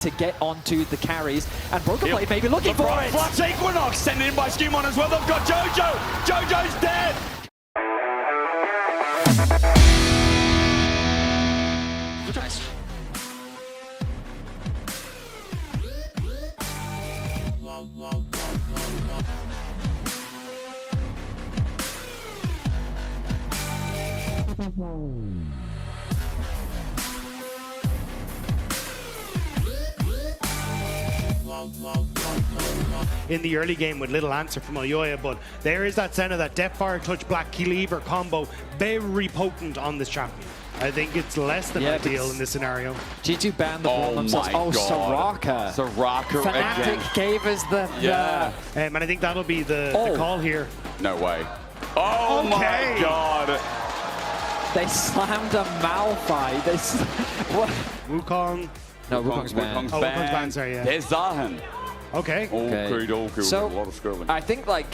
to get onto the carries, and Broken Blade may be looking for it. Flux Equinox sent in by Skewmon as well. They've got Jojo. Jojo's dead. Nice. In the early game with little answer from Oyoya, but there is that Senna, that Death Fire Touch Black Cleaver combo, very potent on this champion. I think it's less than ideal in this scenario. G2 banned the ball themselves. Oh, Soraka. Soraka Fnatic again. gave us the... Yeah. And I think that'll be the call here. No way. Oh my god. They slammed a Malphite. What? Wukong. No, Wukong's banned. Wukong's banned, sorry, yeah. There's Zahan. Okay. All cool. So, a lot of scrolling. I think, like,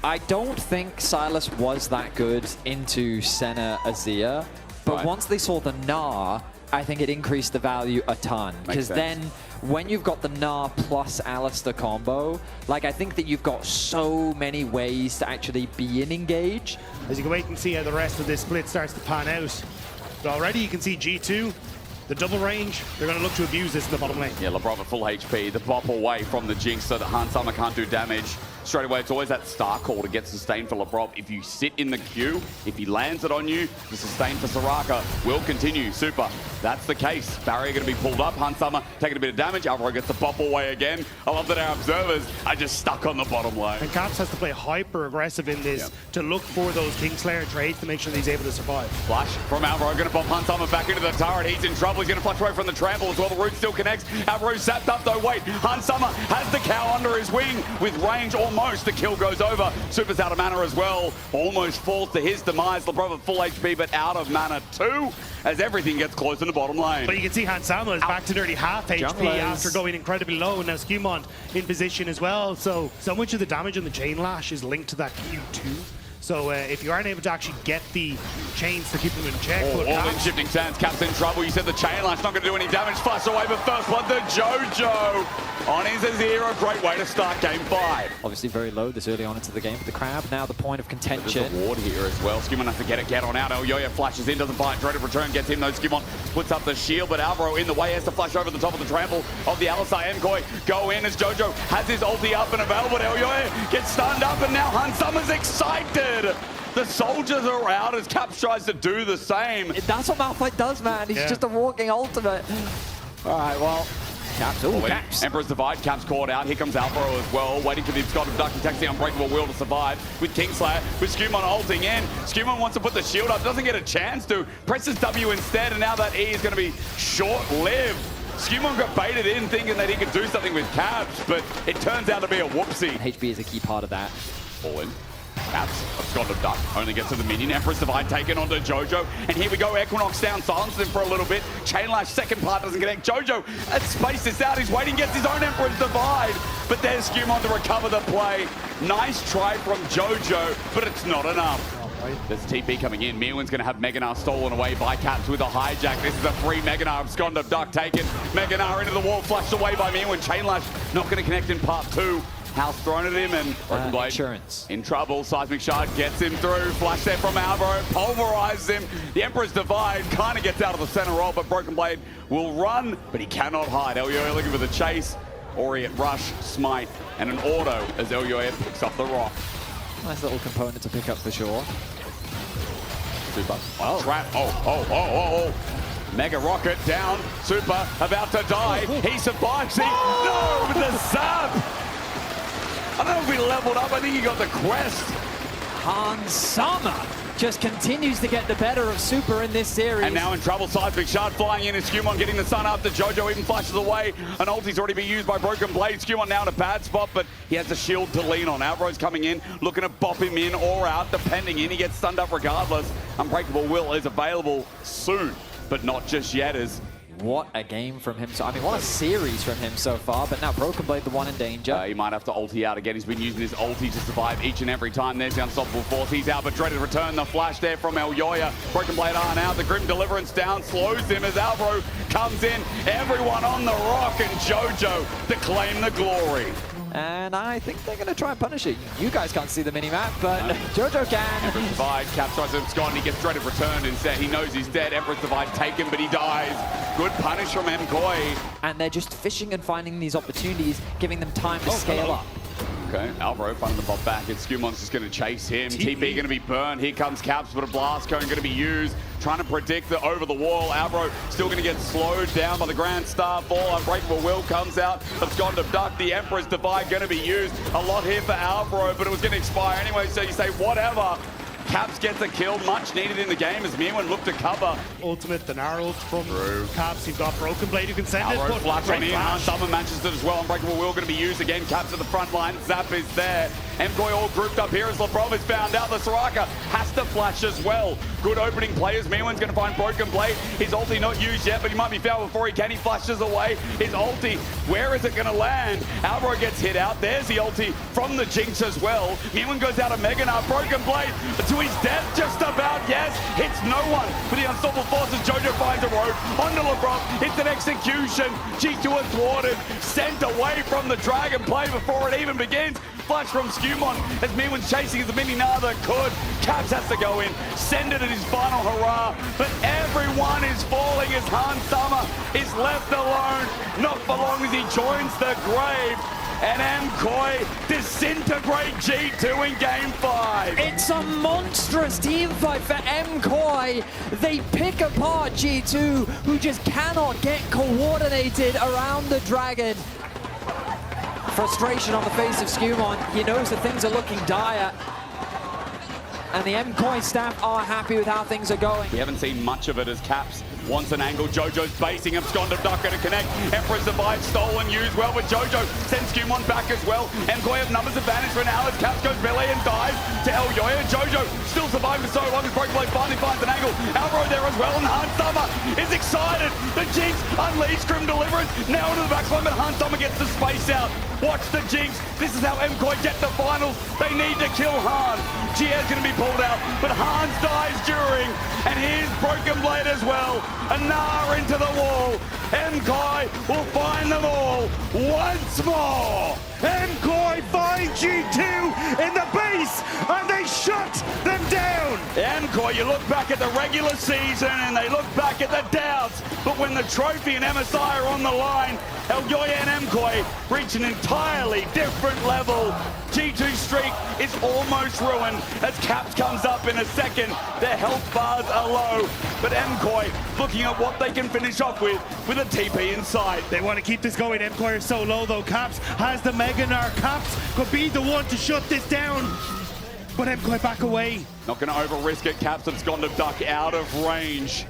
I don't think Silas was that good into Senna Azir, but once they saw the Gnar, I think it increased the value a ton. Because then, when you've got the Gnar plus Alistar combo, like, I think that you've got so many ways to actually be in engage. As you can wait and see how the rest of this split starts to pan out. But already you can see G2, the double range, they're going to look to abuse this in the bottom lane. Yeah, LeBron at full HP, the bop away from the Jinx so that Hansama can't do damage. Straight away, it's always that star call to get sustained for LeBron. If you sit in the queue, if he lands it on you, the sustain for Soraka will continue. Super. That's the case. Barrier going to be pulled up. Hansama taking a bit of damage. Alvaro gets the bop away again. I love that our observers are just stuck on the bottom lane. And Caps has to play hyper aggressive in this to look for those Kingslayer trades to make sure that he's able to survive. Flash from Alvaro, going to bump Hansama back into the turret. He's in trouble. He's going to flush away from the trample as well. The root still connects. Alvaro's sapped up though. Wait, Hansama has the cow under his wing with range almost. The kill goes over. Super's out of mana as well. Almost falls to his demise. LeBron at full HP, but out of mana too, as everything gets close in the bottom lane. But you can see Hansama is back to nearly half HP after going incredibly low. And now Skewmon in position as well. So much of the damage on the Chain Lash is linked to that Q2. So if you aren't able to actually get the chains to keep them in check. All in shifting sands, Cap's in trouble. You said the Chain Lash not going to do any damage. Flash away, but first blood to Jojo on his Azir. A great way to start game 5. Obviously very low this early on into the game for the Crab. Now the point of contention. There's a ward here as well. Skewmon has to get on out. Elyoya flashes in, doesn't find dreaded return, gets him though. Skewmon puts up the shield, but Alvaro in the way has to flash over the top of the trample of the Alistar. MKOI go in as Jojo has his ulti up and available. Elyoya gets stunned up, and now Hansama's excited. The soldiers are out as Caps tries to do the same. That's what Malphite does, man. He's just a walking ultimate. All right, well, Caps. Ooh, Caps. Emperor's Divide, Caps caught out. Here comes Alvaro as well, waiting for the Scott of Duck. He takes the Unbreakable Will to survive with Kingslayer, with Skewmon ulting in. Skewmon wants to put the shield up, doesn't get a chance to. Presses W instead, and now that E is going to be short-lived. Skewmon got baited in thinking that he could do something with Caps, but it turns out to be a whoopsie. HP is a key part of that. All in. Caps of Scott of Duck only gets to the minion. Empress Divide taken onto Jojo. And here we go. Equinox down, silences him for a little bit. Chain Lash, second part doesn't connect. Jojo has spaced this out. He's waiting, gets his own Empress Divide. But there's Skewmon to recover the play. Nice try from Jojo, but it's not enough. There's TP coming in. Mirwin's going to have Mega Gnar stolen away by Caps with a hijack. This is a free Mega Gnar. Scott of Duck taken. Mega Gnar into the wall, flushed away by Mirwin. Chain Lash not going to connect in part 2. House thrown at him, and Broken Blade insurance in trouble. Seismic Shard gets him through. Flash there from Alvaro, pulverizes him. The Emperor's Divide kind of gets out of the center roll, but Broken Blade will run, but he cannot hide. Elyoya looking for the chase. Ori at rush, smite, and an auto as Elyoya picks up the rock. Nice little component to pick up for sure. Super. Trap. Oh. Mega Rocket down. Super about to die. He survives. No, with the zap. I don't know if he leveled up. I think he got the quest. Hansama just continues to get the better of Super in this series. And now in trouble, Seismic Shard flying in, and Skewmon getting the sun after Jojo even flashes away. An ulti's already been used by Broken Blade. Skewmon now in a bad spot, but he has a shield to lean on. Alvaro's coming in, looking to bop him in or out, depending in. He gets stunned up regardless. Unbreakable Will is available soon, but not just yet, as what a game from him. So, I mean, what a series from him so far. But now Broken Blade, the one in danger. He might have to ulti out again. He's been using his ulti to survive each and every time. There's the unstoppable force. He's out, but dreaded return. The flash there from Elyoya. Broken Blade on out. The Grim Deliverance down slows him as Alvaro comes in. Everyone on the rock, and Jojo to claim the glory. And I think they're going to try and punish it. You guys can't see the mini-map, but Jojo can. Emperor's Divide, Cap tries to abscond, and he gets dreaded return instead. He knows he's dead. Emperor's Divide taken, but he dies. Good punish from MKOI. And they're just fishing and finding these opportunities, giving them time to scale up. Okay, Alvaro finding the bot back, and Scumon's just going to chase him. TP going to be burned. Here comes Caps, but a blast cone going to be used. Trying to predict the over the wall. Alvaro still going to get slowed down by the Grand Star Fall. Unbreakable Will comes out. Abscond Abduct. The Emperor's Divide going to be used. A lot here for Alvaro, but it was going to expire anyway, so you say whatever. Caps gets a kill, much needed in the game as Mirwin looked to cover. Ultimate, the Nara ult from Caps. You've got Broken Blade, you can send Alvaro it. flash on in, Summer matches it as well. Unbreakable Will going to be used again. Caps at the front line, Zap is there. MKOI all grouped up here as Lebrov is found out. The Soraka has to flash as well. Good opening players. Mirwin's going to find Broken Blade. His ulti not used yet, but he might be found before he can. He flashes away his ulti. Where is it going to land? Alvaro gets hit out. There's the ulti from the Jinx as well. Mirwin goes out of Meganar. Broken Blade to his death just about, yes. Hits no one for the unstoppable forces. Jojo finds a road onto Lebrov. It's an execution. G2 are thwarted. Sent away from the Dragon play before it even begins. Flash from Scumon as Mirwin's chasing the mini that could. Caps has to go in, send it at his final hurrah, but everyone is falling as Hans Summer is left alone. Not for long as he joins the grave. And MKOI disintegrate G2 in Game 5. It's a monstrous team fight for MKOI. They pick apart G2, who just cannot get coordinated around the Dragon. Frustration on the face of Scumon. He knows that things are looking dire. And the MKOI staff are happy with how things are going. We haven't seen much of it as Caps wants an angle. Jojo's basing him. Abscond Abduct to connect. Emperor's Divide stolen, used well, but Jojo sends Scumon back as well. MKOI have numbers advantage for now as Caps goes melee and dies to Elyoya. Jojo still surviving for so long as Broken Blade finally finds an angle. Alvaro there as well, and Hans Summer is excited. The Jinx unleashed Grim Deliverance now into the backline, but Hans Summer gets the space out. Watch the Jinx. This is how MKOI get the finals. They need to kill Hans. Gia's going to be pulled out, but Hans dies during, and here's Broken Blade as well. A Gnar into the wall. MKOI will find them all once more. MKOI find G2 in the base, and they shut them down. MKOI, you look back at the regular season, and they look back at the doubts, but when the trophy and MSI are on the line, Elyoya and MKOI reach an entirely different level. G2's streak is almost ruined as Caps comes up in a second. Their health bars are low, but MKOI looking at what they can finish off with a TP in sight. They want to keep this going. MKOI are so low though. Caps has the Meganar. Caps could be the one to shut this down, but MKOI back away. Not going to over-risk it. Caps have gone to duck out of range.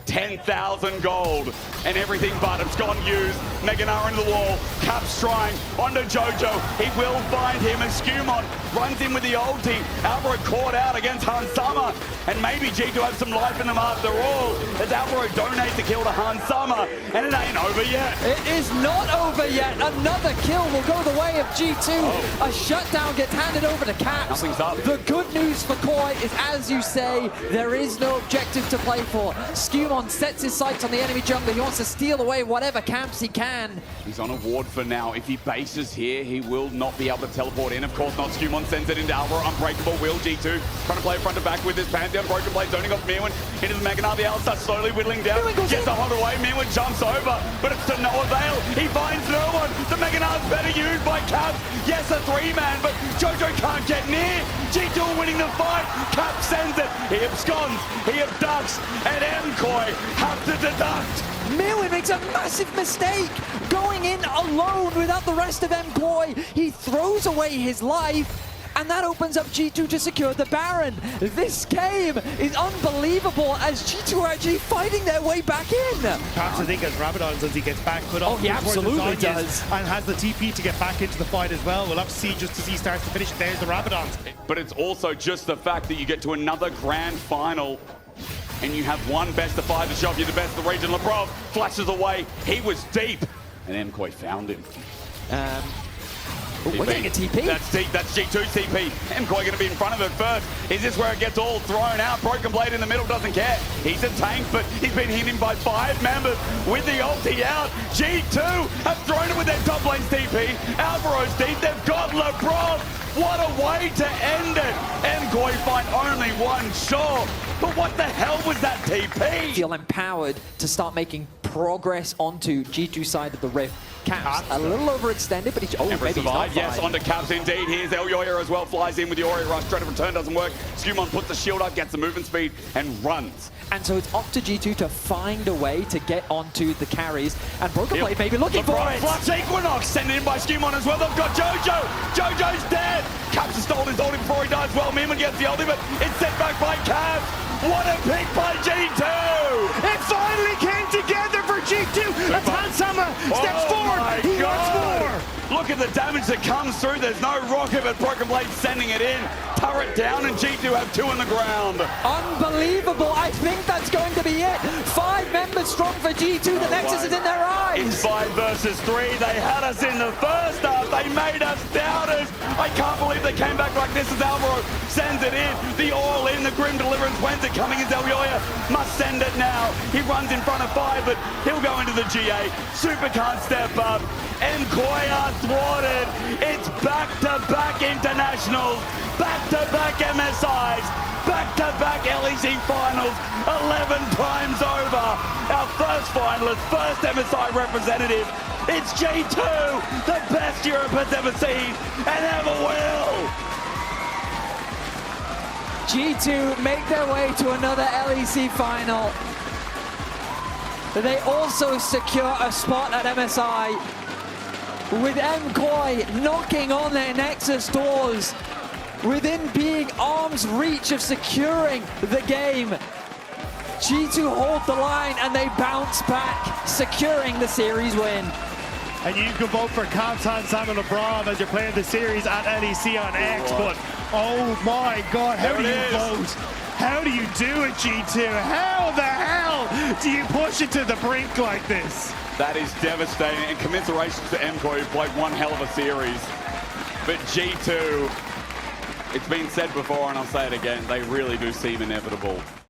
10,000 gold and everything but abscond used. Meganar into the wall. Caps trying onto Jojo. He will find him as Scumon runs in with the ulti. Alvaro caught out against Hans Summer, and maybe G2 have some life in them after all as Alvaro donates the kill to Hans Summer, and it ain't over yet. It is not over yet. Another kill will go the way of G2. A shutdown gets handed over to Caps. Nothing's up. The good news for Koi is, as you say, there is no objective to play for. Scumon sets his sights on the enemy jungler. He wants to steal away whatever camps he can. He's on a ward for now. If he bases here, he will not be able to teleport in. Of course not. Scumon sends it into Alvaro. Unbreakable Will. G2 trying to play front to back with this Pantheon. Broken Blade zoning off Mirwin into the Meganar. The Alistar slowly whittling down. Gets a hot away. Mirwin jumps over, but it's to no avail. He finds no one. The Meganar's better used by Caps. Yes, a three-man, but Jojo can't get near. G2 winning the fight. Cap sends it. He absconds. He abducts. And MKOI have to deduct. Mirwin makes a massive mistake going in alone without the rest of MKOI. He throws away his life, and that opens up G2 to secure the Baron. This game is unbelievable as G2 are actually fighting their way back in. Caps, I think, as Rabadons as he gets back, could he absolutely does. And has the TP to get back into the fight as well. We'll have to see just as he starts to finish. There's the Rabadons. But it's also just the fact that you get to another grand final and you have one best of 5 to show off you're the best of the region. Lebrov flashes away. He was deep, and MKOI found him. We're getting a TP. That's deep. That's G2 TP. MKOI going to be in front of it first. Is this where it gets all thrown out? Broken Blade in the middle doesn't care. He's a tank, but he's been hit by 5 members with the ulti out. G2 have thrown it with their top lane's TP. Alvaro's deep. They've got Lebrov. What a way to end it. MKOI find only one shot. But what the hell was that TP? Feel empowered to start making progress onto G2 side of the Rift. Caps a little overextended, but he's maybe he's not fine. Yes, onto Caps indeed. Here's LEC as well, flies in with the Ori Rush. Straight of return doesn't work. Skumon puts the shield up, gets the movement speed, and runs. And so it's up to G2 to find a way to get onto the carries. And Broken Blade maybe looking for it. Flux Equinox sent in by Skumon as well. They've got Jojo. Jojo's dead. Caps has stolen his ulti before he dies. Well, Mimon gets the ultimate. It's sent back by Caps. What a pick by G2. It finally came together for G2. Atansama steps forward. He wants more. Look at the damage that comes through. There's no rocket, but Broken Blade sending it in. Turret down, and G2 have 2 on the ground. Unbelievable. I think that's going to be it. 5 members strong for G2. The Nexus is in their eyes. It's 5 versus 3. They had us in the first half. They made us doubters. I can't believe they came back like this as Alvaro sends it in. The all in, the Grim Deliverance. When's it coming? Is Elyoya must send it now. He runs in front of 5, but he'll go into the GA. Super can't step up. MKOI are thwarted. It's back-to-back internationals, back-to-back MSIs, back-to-back LEC finals, 11 times over. Our first finalist, first MSI representative. It's G2, the best Europe has ever seen and ever will. G2 make their way to another LEC final. They also secure a spot at MSI, with MKOI knocking on their Nexus doors, within being arm's reach of securing the game. G2 hold the line and they bounce back, securing the series win. And you can vote for Captain Simon Lebrov as you're playing the series at LEC on X, but oh my God, how do you vote? How do you do it, G2? How the hell do you push it to the brink like this? That is devastating, and commiserations to MKOI, who played one hell of a series. But G2, it's been said before and I'll say it again, they really do seem inevitable.